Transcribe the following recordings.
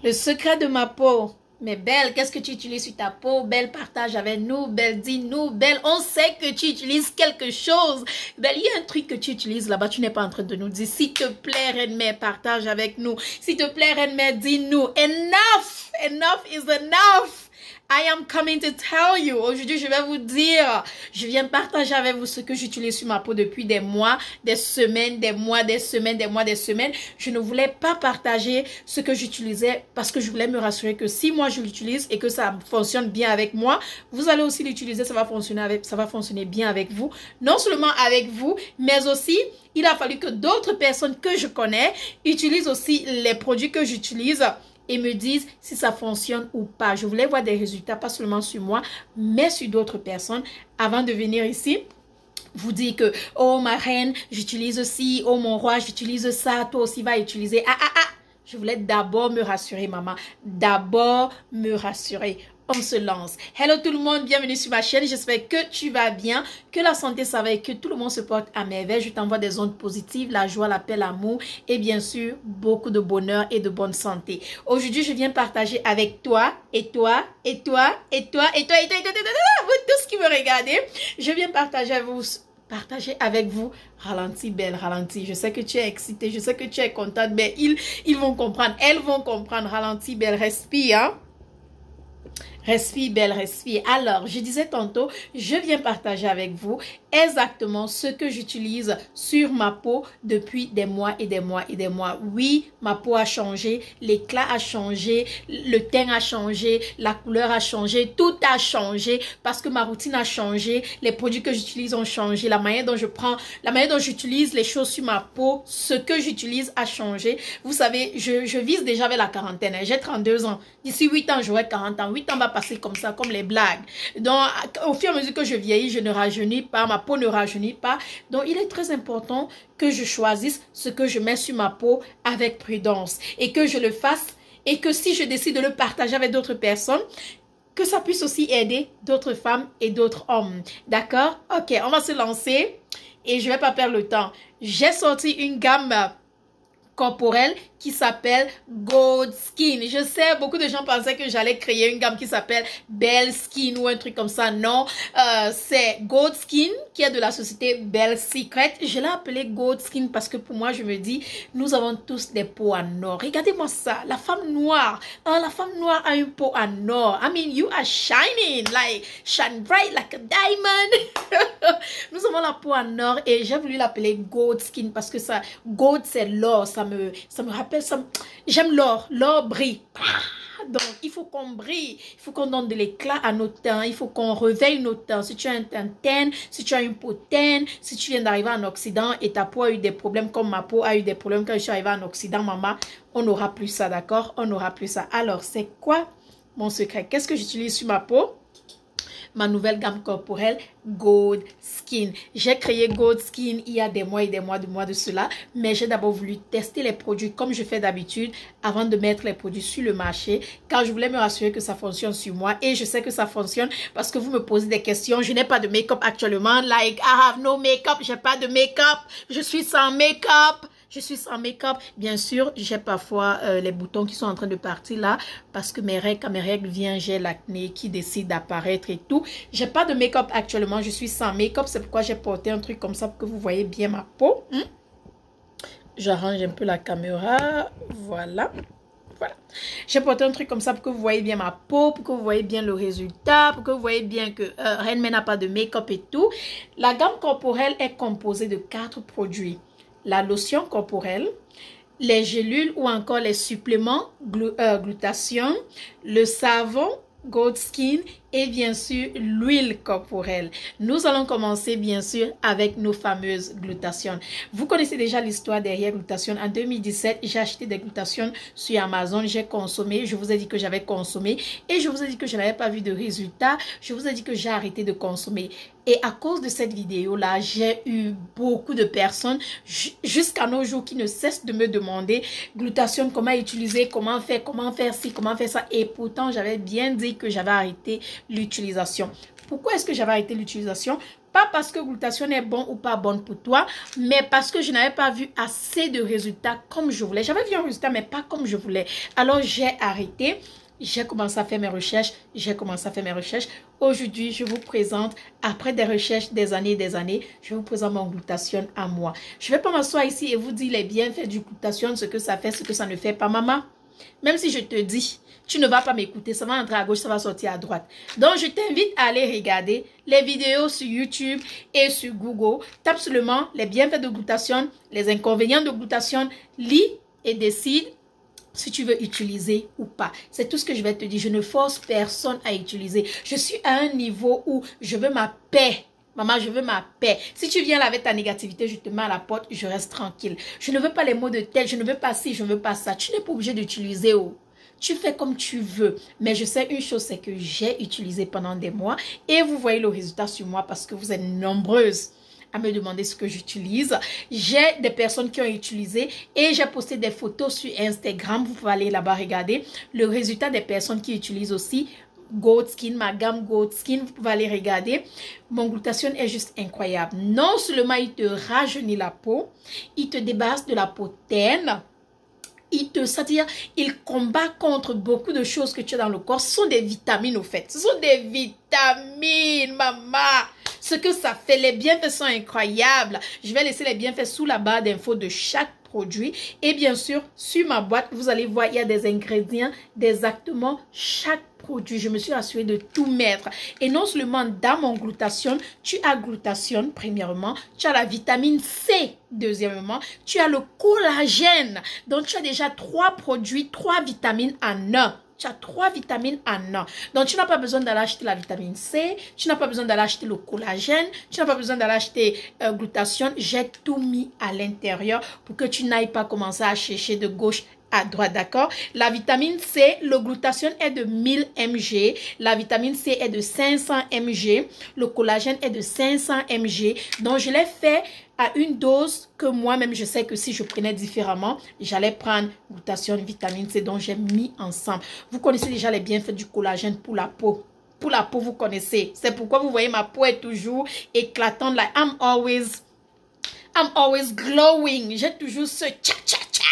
Le secret de ma peau. Mais Belle, qu'est-ce que tu utilises sur ta peau? Belle, partage avec nous. Belle, dis-nous. Belle, on sait que tu utilises quelque chose. Belle, il y a un truc que tu utilises là-bas. Tu n'es pas en train de nous dire. S'il te plaît, Reine-Mère, partage avec nous. S'il te plaît, Reine-Mère, dis-nous. Enough! Enough is enough! I am coming to tell you. Aujourd'hui, je vais vous dire, je viens partager avec vous ce que j'utilise sur ma peau depuis des mois, des semaines, des mois, des semaines, des mois, des semaines. Je ne voulais pas partager ce que j'utilisais parce que je voulais me rassurer que si moi je l'utilise et que ça fonctionne bien avec moi, vous allez aussi l'utiliser, ça va fonctionner bien avec vous. Non seulement avec vous, mais aussi, il a fallu que d'autres personnes que je connais utilisent aussi les produits que j'utilise et me disent si ça fonctionne ou pas. Je voulais voir des résultats, pas seulement sur moi, mais sur d'autres personnes avant de venir ici. Vous dire que, oh ma reine, j'utilise aussi, oh mon roi, j'utilise ça, toi aussi va utiliser. Je voulais d'abord me rassurer, maman. D'abord me rassurer. On se lance. Hello tout le monde, bienvenue sur ma chaîne. J'espère que tu vas bien, que la santé ça va et que tout le monde se porte à merveille. Je t'envoie des ondes positives, la joie, la paix, l'amour et bien sûr beaucoup de bonheur et de bonne santé. Aujourd'hui, je viens partager avec toi et toi et toi et toi et toi et toi et toi, vous tous qui me regardez. Je viens partager avec vous, ralenti Belle, ralenti. Je sais que tu es excitée, je sais que tu es contente, mais ils vont comprendre, elles vont comprendre. Ralenti Belle, respire, hein. Respire Belle, respire. Alors, je disais tantôt, je viens partager avec vous exactement ce que j'utilise sur ma peau depuis des mois et des mois et des mois. Oui, ma peau a changé, l'éclat a changé, le teint a changé, la couleur a changé, tout a changé parce que ma routine a changé, les produits que j'utilise ont changé, la manière dont j'utilise les choses sur ma peau, ce que j'utilise a changé. Vous savez, je vise déjà vers la quarantaine, hein. J'ai 32 ans. D'ici 8 ans, j'aurai 40 ans. 8 ans va passer comme ça, comme les blagues. Donc, au fur et à mesure que je vieillis, je ne rajeunis pas, ma peau ne rajeunit pas. Donc, il est très important que je choisisse ce que je mets sur ma peau avec prudence et que je le fasse et que si je décide de le partager avec d'autres personnes, que ça puisse aussi aider d'autres femmes et d'autres hommes. D'accord? Ok, on va se lancer et je ne vais pas perdre le temps. J'ai sorti une gamme corporelle qui s'appelle Gold Skin. Je sais, beaucoup de gens pensaient que j'allais créer une gamme qui s'appelle Belle Skin ou un truc comme ça. Non, c'est Gold Skin qui est de la société Belle Secret. Je l'ai appelé Gold Skin parce que pour moi, je me dis, nous avons tous des peaux en or. Regardez-moi ça, la femme noire. Hein, la femme noire a une peau en or. I mean, you are shining, like, shine bright like a diamond. Nous avons la peau en or et j'ai voulu l'appeler Gold Skin parce que ça, Gold c'est l'or, ça me rappelle ça. J'aime l'or, l'or brille. Donc, il faut qu'on brille, il faut qu'on donne de l'éclat à nos teints, il faut qu'on réveille nos teints. Si tu as un teint teint, si tu as une peau teinte, si tu viens d'arriver en Occident et ta peau a eu des problèmes comme ma peau a eu des problèmes quand je suis arrivée en Occident, maman, on n'aura plus ça, d'accord? On n'aura plus ça. Alors, c'est quoi mon secret? Qu'est-ce que j'utilise sur ma peau? Ma nouvelle gamme corporelle Gold Skin. J'ai créé Gold Skin il y a des mois et des mois de cela, mais j'ai d'abord voulu tester les produits comme je fais d'habitude avant de mettre les produits sur le marché, car je voulais me rassurer que ça fonctionne sur moi et je sais que ça fonctionne parce que vous me posez des questions. Je n'ai pas de make-up actuellement, like I have no make-up, j'ai pas de make-up, je suis sans make-up. Je suis sans make-up. Bien sûr, j'ai parfois les boutons qui sont en train de partir là parce que quand mes règles viennent, j'ai l'acné qui décide d'apparaître et tout. J'ai pas de make-up actuellement. Je suis sans make-up. C'est pourquoi j'ai porté un truc comme ça pour que vous voyez bien ma peau. J'arrange un peu la caméra. Voilà. Voilà. J'ai porté un truc comme ça pour que vous voyez bien ma peau, pour que vous voyez bien le résultat, pour que vous voyez bien que Reine-Mère n'a pas de make-up et tout. La gamme corporelle est composée de 4 produits. La lotion corporelle, les gélules ou encore les suppléments glutathion, le savon Gold Skin et bien sûr l'huile corporelle. Nous allons commencer bien sûr avec nos fameuses glutations. Vous connaissez déjà l'histoire derrière glutathion. En 2017, j'ai acheté des glutations sur Amazon. J'ai consommé. Je vous ai dit que j'avais consommé et je vous ai dit que je n'avais pas vu de résultat. Je vous ai dit que j'ai arrêté de consommer. Et à cause de cette vidéo-là, j'ai eu beaucoup de personnes jusqu'à nos jours qui ne cessent de me demander glutathion, comment utiliser, comment faire ci, comment faire ça. Et pourtant, j'avais bien dit que j'avais arrêté l'utilisation. Pourquoi est-ce que j'avais arrêté l'utilisation? Pas parce que glutathione est bon ou pas bonne pour toi, mais parce que je n'avais pas vu assez de résultats comme je voulais. J'avais vu un résultat, mais pas comme je voulais. Alors, j'ai arrêté. J'ai commencé à faire mes recherches. Aujourd'hui, je vous présente, après des recherches, des années, je vous présente mon glutathione à moi. Je ne vais pas m'asseoir ici et vous dire les bienfaits du glutathione, ce que ça fait, ce que ça ne fait pas, maman. Même si je te dis, tu ne vas pas m'écouter, ça va entrer à gauche, ça va sortir à droite. Donc, je t'invite à aller regarder les vidéos sur YouTube et sur Google. Tape seulement les bienfaits de glutathione, les inconvénients de glutathione, lis et décide si tu veux utiliser ou pas. C'est tout ce que je vais te dire. Je ne force personne à utiliser. Je suis à un niveau où je veux ma paix. Maman, je veux ma paix. Si tu viens là avec ta négativité, je te mets à la porte, je reste tranquille. Je ne veux pas les mots de tête, je ne veux pas ci, je ne veux pas ça. Tu n'es pas obligé d'utiliser. Tu fais comme tu veux. Mais je sais une chose, c'est que j'ai utilisé pendant des mois. Et vous voyez le résultat sur moi parce que vous êtes nombreuses à me demander ce que j'utilise. J'ai des personnes qui ont utilisé et j'ai posté des photos sur Instagram. Vous pouvez aller là-bas regarder le résultat des personnes qui utilisent aussi Gold Skin, ma gamme Gold Skin. Vous pouvez aller regarder. Mon glutathione est juste incroyable. Non seulement il te rajeunit la peau, il te débarrasse de la peau terne. C'est-à-dire, il combat contre beaucoup de choses que tu as dans le corps. Ce sont des vitamines au fait. Ce sont des vitamines, maman. Ce que ça fait, les bienfaits sont incroyables. Je vais laisser les bienfaits sous la barre d'infos de chaque produit. Et bien sûr, sur ma boîte, vous allez voir, il y a des ingrédients d'exactement chaque produit. Je me suis assurée de tout mettre. Et non seulement dans mon glutathione, tu as glutathione, premièrement. Tu as la vitamine C, deuxièmement. Tu as le collagène. Donc, tu as déjà 3 produits, 3 vitamines en un. Tu as 3 vitamines en un. Donc, tu n'as pas besoin d'aller acheter la vitamine C. Tu n'as pas besoin d'aller acheter le collagène. Tu n'as pas besoin d'aller acheter glutathione. J'ai tout mis à l'intérieur pour que tu n'ailles pas commencer à chercher de gauche à droite, d'accord? La vitamine C, le glutathione est de 1000 mg. La vitamine C est de 500 mg. Le collagène est de 500 mg. Donc, je l'ai fait à une dose que moi-même, je sais que si je prenais différemment, j'allais prendre glutathione, vitamine C, donc j'ai mis ensemble. Vous connaissez déjà les bienfaits du collagène pour la peau. Pour la peau, vous connaissez. C'est pourquoi vous voyez ma peau est toujours éclatante. Like, I'm always glowing. J'ai toujours ce tcha-tcha-tcha.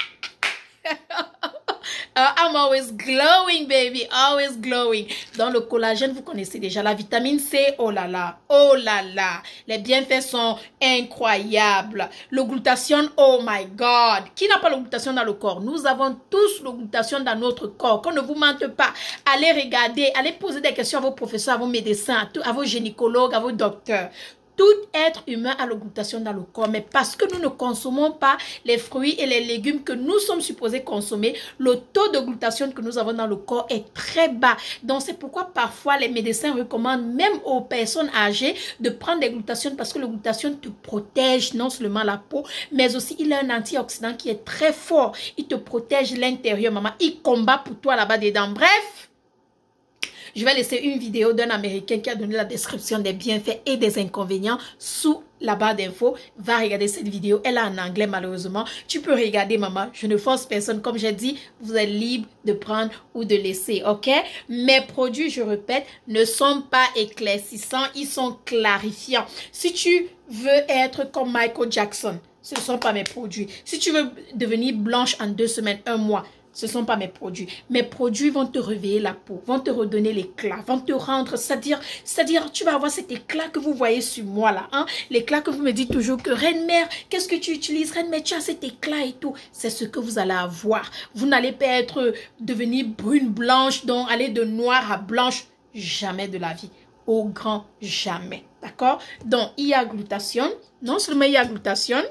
I'm always glowing, baby. Always glowing. Dans le collagène, vous connaissez déjà. La vitamine C, oh là là. Oh là là. Les bienfaits sont incroyables. Le glutathione, oh my God. Qui n'a pas le glutathione dans le corps? Nous avons tous le glutathione dans notre corps. Qu'on ne vous mente pas. Allez regarder. Allez poser des questions à vos professeurs, à vos médecins, à vos gynécologues, à vos docteurs. Tout être humain a le glutathione dans le corps, mais parce que nous ne consommons pas les fruits et les légumes que nous sommes supposés consommer, le taux de glutathione que nous avons dans le corps est très bas. Donc, c'est pourquoi parfois les médecins recommandent même aux personnes âgées de prendre des glutathiones parce que le glutathione te protège non seulement la peau, mais aussi il a un antioxydant qui est très fort. Il te protège l'intérieur, maman. Il combat pour toi là-bas dedans. Bref. Je vais laisser une vidéo d'un Américain qui a donné la description des bienfaits et des inconvénients sous la barre d'infos. Va regarder cette vidéo. Elle est en anglais malheureusement. Tu peux regarder, maman. Je ne force personne. Comme j'ai dit, vous êtes libre de prendre ou de laisser. Ok? Mes produits, je répète, ne sont pas éclaircissants. Ils sont clarifiants. Si tu veux être comme Michael Jackson, ce ne sont pas mes produits. Si tu veux devenir blanche en 2 semaines, 1 mois, ce ne sont pas mes produits. Mes produits vont te réveiller la peau, vont te redonner l'éclat, vont te rendre, c'est-à-dire, tu vas avoir cet éclat que vous voyez sur moi là. Hein? L'éclat que vous me dites toujours que Reine Mère, qu'est-ce que tu utilises? Reine Mère, tu as cet éclat et tout. C'est ce que vous allez avoir. Vous n'allez pas devenir brune, blanche, donc aller de noir à blanche. Jamais de la vie. Au grand jamais. D'accord? Donc, il y a glutathione. Non seulement il y a glutathione,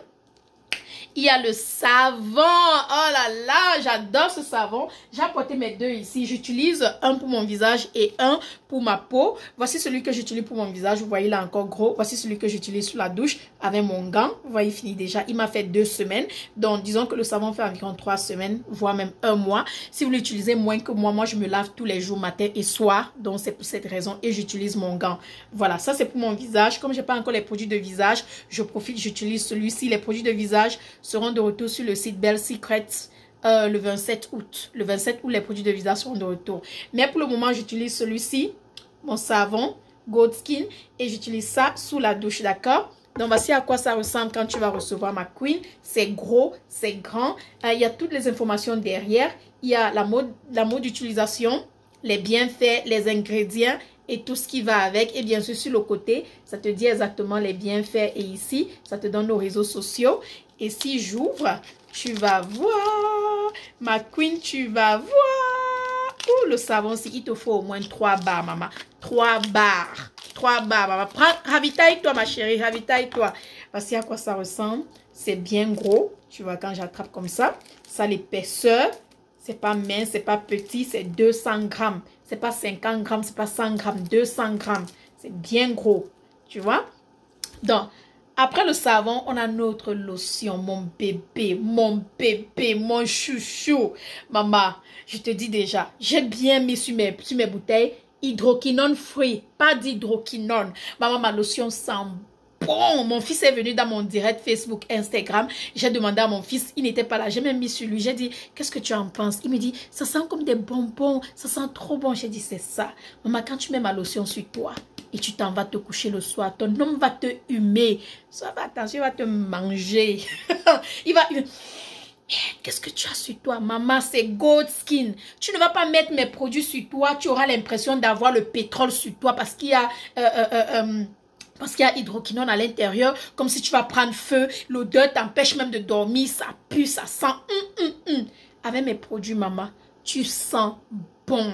il y a le savon. Oh là là, j'adore ce savon. J'ai apporté mes 2 ici. J'utilise un pour mon visage et un pour ma peau. Voici celui que j'utilise pour mon visage. Vous voyez, il est encore gros. Voici celui que j'utilise sous la douche avec mon gant. Vous voyez, il finit déjà. Il m'a fait 2 semaines. Donc, disons que le savon fait environ 3 semaines, voire même 1 mois. Si vous l'utilisez moins que moi je me lave tous les jours, matin et soir. Donc, c'est pour cette raison. Et j'utilise mon gant. Voilà, ça c'est pour mon visage. Comme je n'ai pas encore les produits de visage, je profite, j'utilise celui-ci. Les produits de visage seront de retour sur le site Belle Secrets le 27 août. Le 27 août, les produits de visage seront de retour. Mais pour le moment, j'utilise celui-ci, mon savon. Gold Skin. Et j'utilise ça sous la douche, d'accord? Donc, voici à quoi ça ressemble quand tu vas recevoir ma Queen. C'est gros, c'est grand. Il y a toutes les informations derrière. Il y a la mode d'utilisation, les bienfaits, les ingrédients et tout ce qui va avec. Et bien sûr, sur le côté, ça te dit exactement les bienfaits. Et ici, ça te donne nos réseaux sociaux. Et si j'ouvre, tu vas voir. Ma Queen, tu vas voir. Oh, le savon, il te faut au moins 3 barres, maman. 3 barres. 3 barres, maman. Ravitaille-toi, ma chérie. Ravitaille-toi. Voici à quoi ça ressemble. C'est bien gros. Tu vois, quand j'attrape comme ça. Ça, l'épaisseur. C'est pas mince, c'est pas petit. C'est 200 grammes. C'est pas 50 grammes, c'est pas 100 grammes. 200 grammes. C'est bien gros. Tu vois? Donc, après le savon, on a notre lotion, mon bébé, mon chouchou. Maman, je te dis déjà, j'ai bien mis sur mes bouteilles hydroquinone free, pas d'hydroquinone. Maman, ma lotion sent bon. Mon fils est venu dans mon direct Facebook, Instagram. J'ai demandé à mon fils, il n'était pas là. J'ai même mis sur lui. J'ai dit, qu'est-ce que tu en penses? Il me dit, ça sent comme des bonbons. Ça sent trop bon. J'ai dit, c'est ça. Maman, quand tu mets ma lotion sur toi et tu t'en vas te coucher le soir, ton homme va te humer. Sois attention, il va te manger. Il va... Qu'est-ce que tu as sur toi, maman? C'est Gold Skin. Tu ne vas pas mettre mes produits sur toi. Tu auras l'impression d'avoir le pétrole sur toi parce qu'il y a... parce qu'il y a hydroquinone à l'intérieur, comme si tu vas prendre feu, l'odeur t'empêche même de dormir, ça pue, ça sent. Avec mes produits, maman, tu sens bon.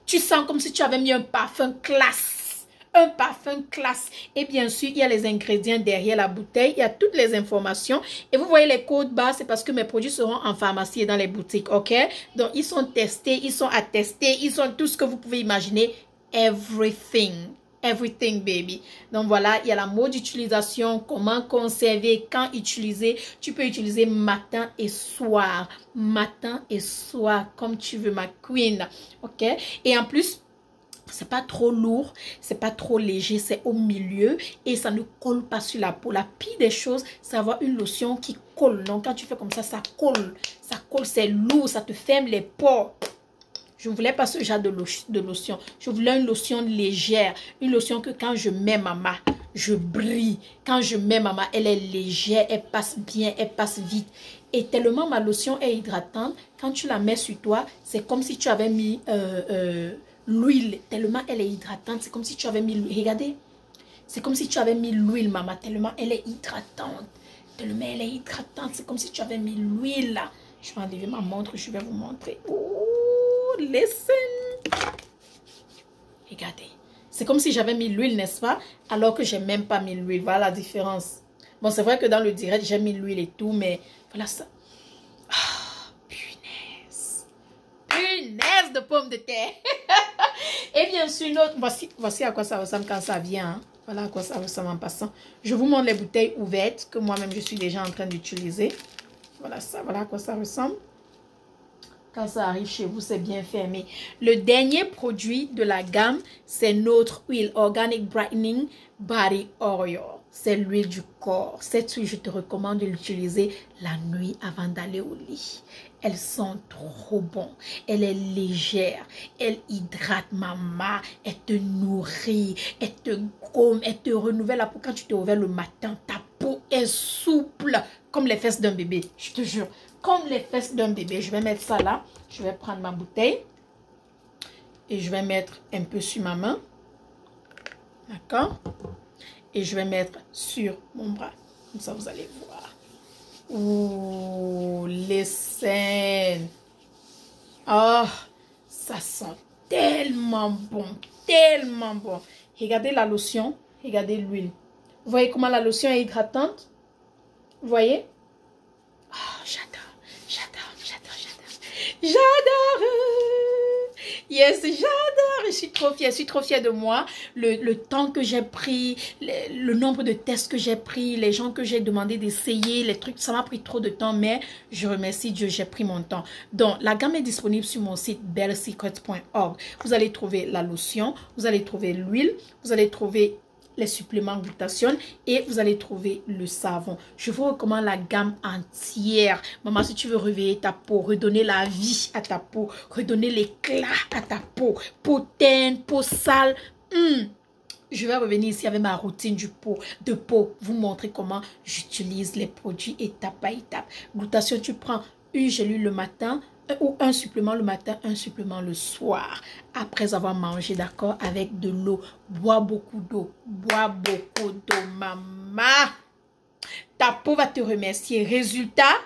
Tu sens comme si tu avais mis un parfum classe. Un parfum classe. Et bien sûr, il y a les ingrédients derrière la bouteille. Il y a toutes les informations. Et vous voyez les codes bas, c'est parce que mes produits seront en pharmacie et dans les boutiques, ok? Donc, ils sont testés, ils sont attestés, ils sont tout ce que vous pouvez imaginer. Everything. Everything, baby. Donc voilà, il y a la mode d'utilisation, comment conserver, quand utiliser. Tu peux utiliser matin et soir. Matin et soir, comme tu veux, ma queen. Ok? Et en plus, c'est pas trop lourd, c'est pas trop léger, c'est au milieu et ça ne colle pas sur la peau. La pire des choses, c'est avoir une lotion qui colle. Donc quand tu fais comme ça colle. Ça colle, c'est lourd, ça te ferme les pores. Je ne voulais pas ce genre de lotion. Je voulais une lotion légère. Une lotion que quand je mets maman, je brille. Quand je mets maman, elle est légère, elle passe bien, elle passe vite. Et tellement ma lotion est hydratante, quand tu la mets sur toi, c'est comme si tu avais mis l'huile. Tellement elle est hydratante, c'est comme si tu avais mis l'huile. Regardez, c'est comme si tu avais mis l'huile, maman. Tellement elle est hydratante. Tellement elle est hydratante, c'est comme si tu avais mis l'huile là. Je vais enlever ma montre, je vais vous montrer. Listen. Regardez. C'est comme si j'avais mis l'huile, n'est-ce pas? Alors que j'ai même pas mis l'huile. Voilà la différence. Bon, c'est vrai que dans le direct, j'ai mis l'huile et tout, mais voilà ça. Ah, punaise. Punaise de pomme de terre. Et bien sûr, voici à quoi ça ressemble quand ça vient. Hein. Voilà à quoi ça ressemble en passant. Je vous montre les bouteilles ouvertes que moi-même, je suis déjà en train d'utiliser. Voilà ça. Voilà à quoi ça ressemble. Quand ça arrive chez vous, c'est bien fermé. Le dernier produit de la gamme, c'est notre huile Organic Brightening Body Oil. C'est l'huile du corps. Cette huile, je te recommande de l'utiliser la nuit avant d'aller au lit. Elle sent trop bon. Elle est légère. Elle hydrate maman. Elle te nourrit. Elle te gomme. Elle te renouvelle la peau. Quand tu te réveilles le matin, ta peau est souple comme les fesses d'un bébé. Je te jure. Comme les fesses d'un bébé. Je vais mettre ça là. Je vais prendre ma bouteille. Et je vais mettre un peu sur ma main. D'accord? Et je vais mettre sur mon bras. Comme ça, vous allez voir. Ouh, les scènes. Oh, ça sent tellement bon. Tellement bon. Regardez la lotion. Regardez l'huile. Vous voyez comment la lotion est hydratante? Vous voyez? Oh, j'adore. J'adore. Yes, j'adore. Je suis trop fière. Je suis trop fière de moi. Le temps que j'ai pris, le nombre de tests que j'ai pris, les gens que j'ai demandé d'essayer, les trucs, ça m'a pris trop de temps, mais je remercie Dieu, j'ai pris mon temps. Donc, la gamme est disponible sur mon site bellesecrets.org. Vous allez trouver la lotion, vous allez trouver l'huile, vous allez trouver les suppléments glutathione et vous allez trouver le savon. Je vous recommande la gamme entière. Maman, si tu veux réveiller ta peau, redonner la vie à ta peau, redonner l'éclat à ta peau, peau teinte, peau sale, je vais revenir ici avec ma routine de peau, vous montrer comment j'utilise les produits étape par étape. Glutation, tu prends une gélule le matin ou un supplément le matin, un supplément le soir. Après avoir mangé, d'accord, avec de l'eau. Bois beaucoup d'eau. Bois beaucoup d'eau, maman. Ta peau va te remercier. Résultat,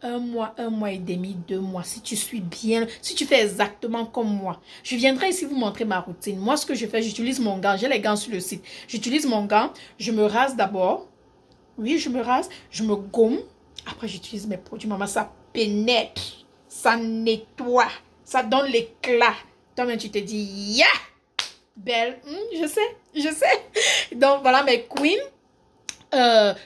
un mois et demi, 2 mois. Si tu suis bien, si tu fais exactement comme moi. Je viendrai ici vous montrer ma routine. Moi, ce que je fais, j'utilise mon gant. J'ai les gants sur le site. J'utilise mon gant. Je me rase d'abord. Oui, je me rase. Je me gomme. Après, j'utilise mes produits. Maman, ça pénètre. Ça nettoie. Ça donne l'éclat. Toi-même, tu te dis, yeah! Belle. Je sais. Donc, voilà mes queens.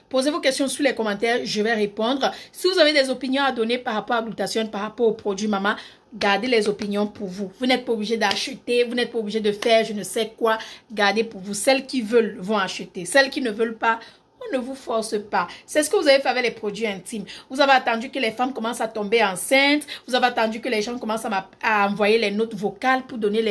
Posez vos questions sous les commentaires, je vais répondre. Si vous avez des opinions à donner par rapport à Glutation, par rapport aux produits maman, gardez les opinions pour vous. Vous n'êtes pas obligé d'acheter, vous n'êtes pas obligé de faire je ne sais quoi. Gardez pour vous. Celles qui veulent vont acheter. Celles qui ne veulent pas, on ne vous force pas. C'est ce que vous avez fait avec les produits intimes. Vous avez attendu que les femmes commencent à tomber enceintes. Vous avez attendu que les gens commencent à envoyer les notes vocales pour donner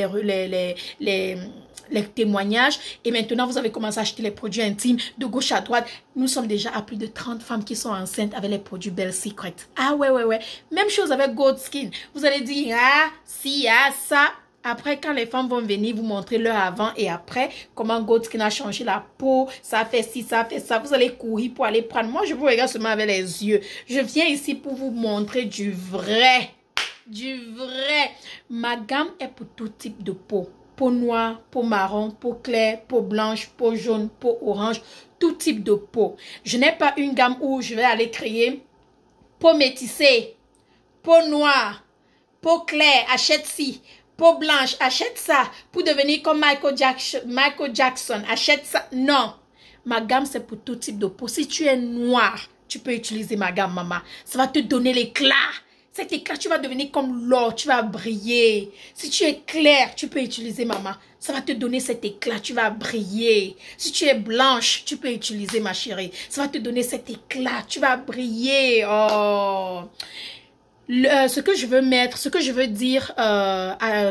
les témoignages, et maintenant vous avez commencé à acheter les produits intimes de gauche à droite. Nous sommes déjà à plus de 30 femmes qui sont enceintes avec les produits Belle Secret. Ah ouais. Même chose avec Gold Skin. Vous allez dire, ah, si, ah, ça. Après, quand les femmes vont venir vous montrer leur avant et après, comment Gold Skin a changé la peau, ça fait ci, ça fait ça, vous allez courir pour aller prendre. Moi, je vous regarde seulement avec les yeux. Je viens ici pour vous montrer du vrai. Du vrai. Ma gamme est pour tout type de peau. Peau noire, peau marron, peau claire, peau blanche, peau jaune, peau orange, tout type de peau. Je n'ai pas une gamme où je vais aller créer peau métissée, peau noire, peau claire, achète ci, peau blanche, achète ça, pour devenir comme Michael Jackson, achète ça. Non, ma gamme c'est pour tout type de peau. Si tu es noir, tu peux utiliser ma gamme, maman. Ça va te donner l'éclat. Cet éclat, tu vas devenir comme l'or, tu vas briller. Si tu es clair, tu peux utiliser maman. Ça va te donner cet éclat, tu vas briller. Si tu es blanche, tu peux utiliser ma chérie. Ça va te donner cet éclat, tu vas briller. Oh. Ce que je veux mettre, ce que je veux dire,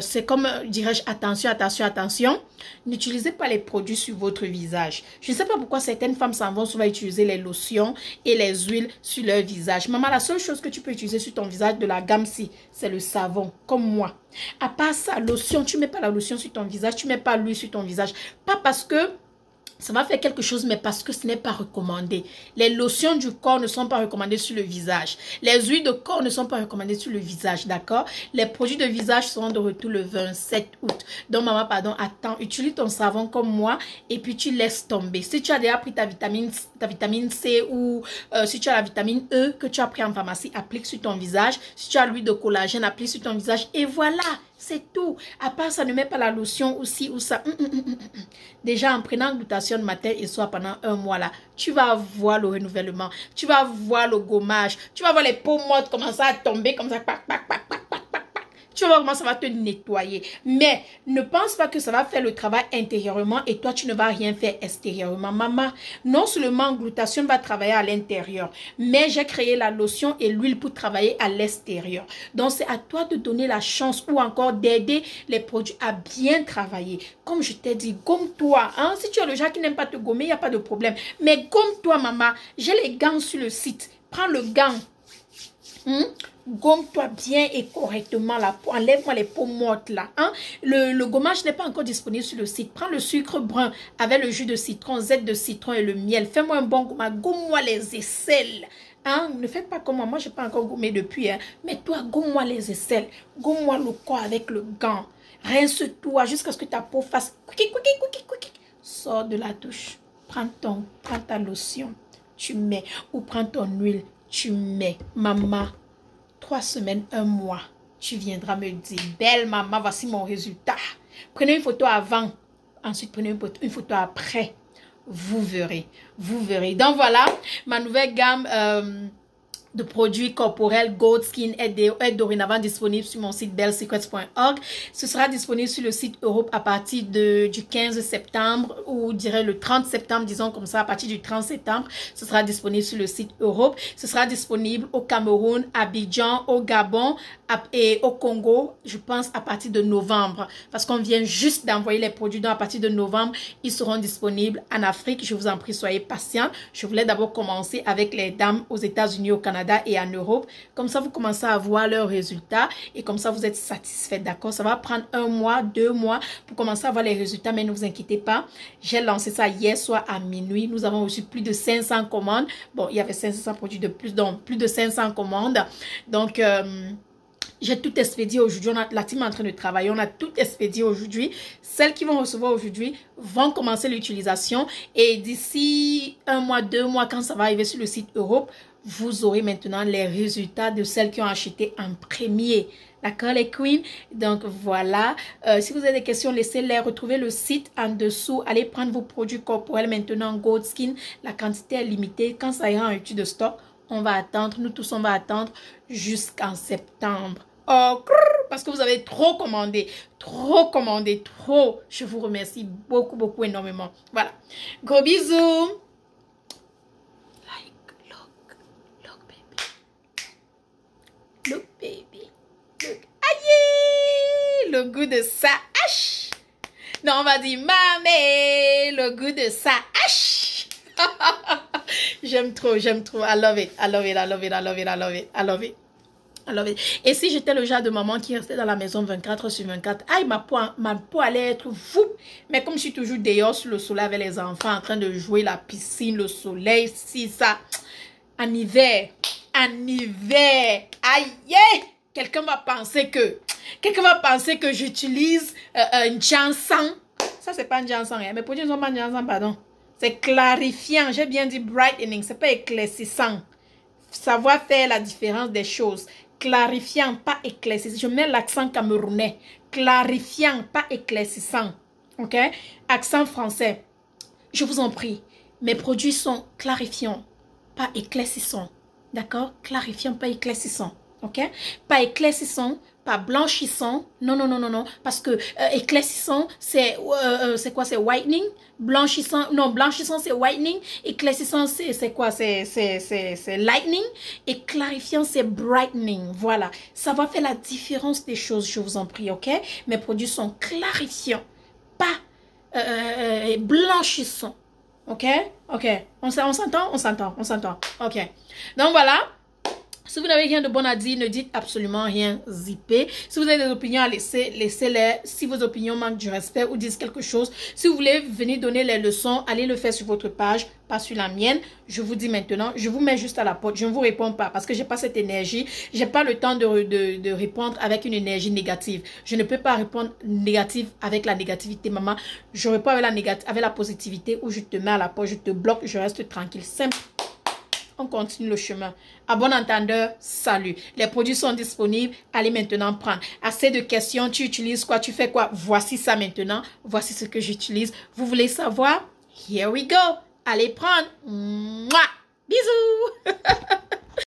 c'est comme, dirais-je, attention. N'utilisez pas les produits sur votre visage. Je ne sais pas pourquoi certaines femmes s'en vont souvent utiliser les lotions et les huiles sur leur visage. Maman, la seule chose que tu peux utiliser sur ton visage de la gamme-ci, c'est le savon, comme moi. À part ça, lotion, tu ne mets pas la lotion sur ton visage, tu ne mets pas l'huile sur ton visage. Pas parce que ça va faire quelque chose, mais parce que ce n'est pas recommandé. Les lotions du corps ne sont pas recommandées sur le visage. Les huiles de corps ne sont pas recommandées sur le visage, d'accord? Les produits de visage seront de retour le 27 août. Donc, maman, pardon, attends, utilise ton savon comme moi et puis tu laisses tomber. Si tu as déjà pris ta vitamine C ou si tu as la vitamine E que tu as pris en pharmacie, applique sur ton visage. Si tu as l'huile de collagène, applique sur ton visage et voilà. C'est tout. À part ça, ne mets pas la lotion aussi ou ça. Déjà, en prenant Glutation matin et soir pendant 1 mois là, tu vas voir le renouvellement. Tu vas voir le gommage. Tu vas voir les peaux mortes commencer à tomber comme ça. Tu vas voir comment ça va te nettoyer. Mais ne pense pas que ça va faire le travail intérieurement et toi, tu ne vas rien faire extérieurement. Maman, non seulement Glutation va travailler à l'intérieur, mais j'ai créé la lotion et l'huile pour travailler à l'extérieur. Donc, c'est à toi de donner la chance ou encore d'aider les produits à bien travailler. Comme je t'ai dit, gomme-toi. Hein? Si tu es le genre qui n'aime pas te gommer, il n'y a pas de problème. Mais gomme-toi, maman. J'ai les gants sur le site. Prends le gant. Gomme-toi bien et correctement la peau. Enlève-moi les peaux mortes là. Hein? Le gommage n'est pas encore disponible sur le site. Prends le sucre brun avec le jus de citron, zeste de citron et le miel. Fais-moi un bon gommage. Gomme-moi les aisselles. Hein? Ne faites pas comme moi. Moi, je n'ai pas encore gommé depuis. Hein? Mais toi, gomme-moi les aisselles. Gomme-moi le corps avec le gant. Rince-toi jusqu'à ce que ta peau fasse Sors de la douche. Prends ta lotion. Tu mets. Ou prends ton huile. Tu mets. Maman. 3 semaines, 1 mois, tu viendras me dire, belle maman, voici mon résultat. Prenez une photo avant, ensuite prenez une photo après. Vous verrez, vous verrez. Donc voilà, ma nouvelle gamme de produits corporels Gold Skin est dorénavant disponible sur mon site bellesecrets.org. Ce sera disponible sur le site Europe à partir du 15 septembre ou je dirais le 30 septembre, disons comme ça, à partir du 30 septembre, ce sera disponible sur le site Europe. Ce sera disponible au Cameroun, à Abidjan, au Gabon et au Congo, je pense à partir de novembre. Parce qu'on vient juste d'envoyer les produits, donc à partir de novembre, ils seront disponibles en Afrique. Je vous en prie, soyez patients. Je voulais d'abord commencer avec les dames aux États-Unis, au Canada et en Europe. Comme ça, vous commencez à voir leurs résultats et comme ça, vous êtes satisfait, d'accord? Ça va prendre 1 mois, 2 mois pour commencer à voir les résultats, mais ne vous inquiétez pas. J'ai lancé ça hier soir à minuit. Nous avons reçu plus de 500 commandes. Bon, il y avait 500 produits de plus, donc plus de 500 commandes. Donc, j'ai tout expédié aujourd'hui. La team est en train de travailler. On a tout expédié aujourd'hui. Celles qui vont recevoir aujourd'hui vont commencer l'utilisation. Et d'ici 1 mois, 2 mois, quand ça va arriver sur le site Europe, vous aurez maintenant les résultats de celles qui ont acheté en premier. D'accord, les queens? Donc, voilà. Si vous avez des questions, laissez-les. Retrouvez le site en dessous. Allez prendre vos produits corporels maintenant. Gold Skin, la quantité est limitée. Quand ça ira en étude de stock, on va attendre. Nous tous, on va attendre jusqu'en septembre. Oh, parce que vous avez trop commandé. Trop commandé. Trop. Je vous remercie beaucoup, beaucoup, énormément. Voilà. Gros bisous. Look, baby. Look. Aïe! Le goût de sa hache. Non, on va dire, mamé, le goût de sa hache. J'aime trop, j'aime trop. I love it, I love it, I love it, I love it, I love it, I love it. I love it. Et si j'étais le genre de maman qui restait dans la maison 24 sur 24, aïe, ma peau allait être fou. Mais comme je suis toujours dehors sur le soleil avec les enfants, en train de jouer la piscine, le soleil, si ça, en hiver, aïe, quelqu'un va penser que j'utilise un Janssen. Ça, c'est pas un Janssen, hein. Mes produits ne sont pas un Janssen, pardon. C'est clarifiant, j'ai bien dit brightening, c'est pas éclaircissant. Savoir faire la différence des choses. Clarifiant, pas éclaircissant. Je mets l'accent camerounais. Clarifiant, pas éclaircissant. Ok? Accent français. Je vous en prie. Mes produits sont clarifiants, pas éclaircissants. D'accord? Clarifiant, pas éclaircissant. Ok? Pas éclaircissant, pas blanchissant. Non, non, non, non, non. Parce que éclaircissant, c'est quoi? C'est whitening. Blanchissant, non, blanchissant, c'est whitening. Éclaircissant, c'est quoi? C'est lightening. Et clarifiant, c'est brightening. Voilà. Ça va faire la différence des choses, je vous en prie, ok? Mes produits sont clarifiants, pas blanchissants. Ok? Ok. On s'entend? On s'entend. On s'entend. Ok. Donc voilà. Si vous n'avez rien de bon à dire, ne dites absolument rien, zippez. Si vous avez des opinions à laisser, laissez-les. Si vos opinions manquent du respect ou disent quelque chose, si vous voulez venir donner les leçons, allez le faire sur votre page, pas sur la mienne. Je vous dis maintenant, je vous mets juste à la porte. Je ne vous réponds pas parce que j'ai pas cette énergie. J'ai pas le temps de répondre avec une énergie négative. Je ne peux pas répondre négative avec la négativité, maman. Je réponds avec la positivité où je te mets à la porte, je te bloque, je reste tranquille. Simple. On continue le chemin. À bon entendeur, salut. Les produits sont disponibles. Allez maintenant prendre. Assez de questions. Tu utilises quoi? Tu fais quoi? Voici ça maintenant. Voici ce que j'utilise. Vous voulez savoir? Here we go. Allez prendre. Mouah. Bisous.